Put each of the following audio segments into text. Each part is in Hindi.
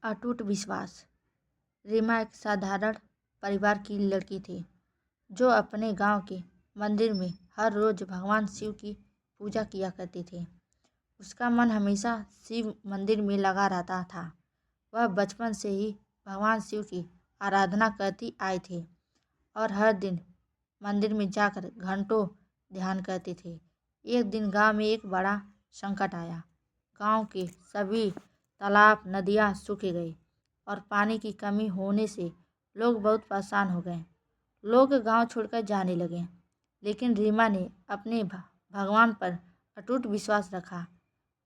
अटूट विश्वास। रीमा एक साधारण परिवार की लड़की थी जो अपने गांव के मंदिर में हर रोज भगवान शिव की पूजा किया करती थी। उसका मन हमेशा शिव मंदिर में लगा रहता था। वह बचपन से ही भगवान शिव की आराधना करती आई थी और हर दिन मंदिर में जाकर घंटों ध्यान करती थी। एक दिन गांव में एक बड़ा संकट आया। गांव के सभी तालाब नदियां सूख गई और पानी की कमी होने से लोग बहुत परेशान हो गए। लोग गांव छोड़कर जाने लगे, लेकिन रीमा ने अपने भगवान पर अटूट विश्वास रखा।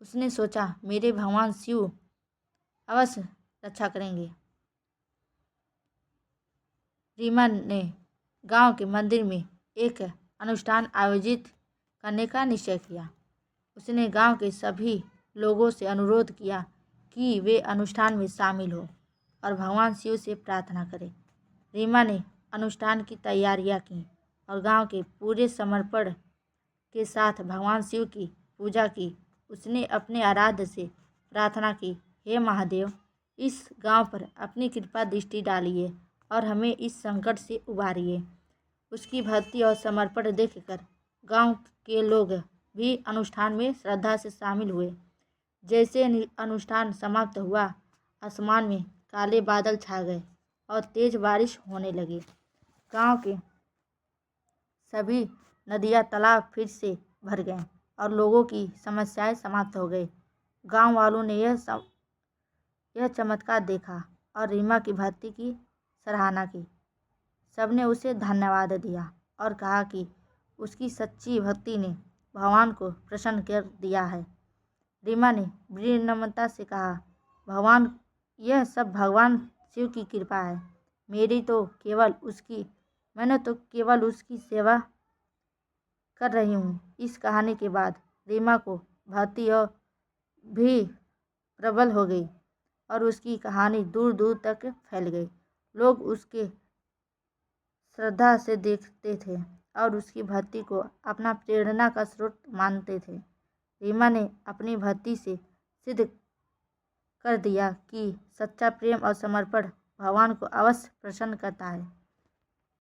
उसने सोचा, मेरे भगवान शिव अवश्य रक्षा करेंगे। रीमा ने गांव के मंदिर में एक अनुष्ठान आयोजित करने का निश्चय किया। उसने गांव के सभी लोगों से अनुरोध किया कि वे अनुष्ठान में शामिल हो और भगवान शिव से प्रार्थना करें। रीमा ने अनुष्ठान की तैयारियां की और गांव के पूरे समर्पण के साथ भगवान शिव की पूजा की। उसने अपने आराध्य से प्रार्थना की, हे महादेव, इस गांव पर अपनी कृपा दृष्टि डालिए और हमें इस संकट से उबारिए। उसकी भक्ति और समर्पण देखकर गांव के लोग भी अनुष्ठान में श्रद्धा से शामिल हुए। जैसे अनुष्ठान समाप्त हुआ, आसमान में काले बादल छा गए और तेज बारिश होने लगी। गांव के सभी नदियां तालाब फिर से भर गए और लोगों की समस्याएं समाप्त हो गई। गांव वालों ने यह चमत्कार देखा और रीमा की भक्ति की सराहना की। सबने उसे धन्यवाद दिया और कहा कि उसकी सच्ची भक्ति ने भगवान को प्रसन्न कर दिया है। रीमा ने विनम्रता से कहा, भगवान, यह सब भगवान शिव की कृपा है। मैंने तो केवल उसकी सेवा कर रही हूँ। इस कहानी के बाद रीमा को भक्ति और भी प्रबल हो गई और उसकी कहानी दूर दूर तक फैल गई। लोग उसके श्रद्धा से देखते थे और उसकी भक्ति को अपना प्रेरणा का स्रोत मानते थे। रीमा ने अपनी भक्ति से सिद्ध कर दिया कि सच्चा प्रेम और समर्पण भगवान को अवश्य प्रसन्न करता है।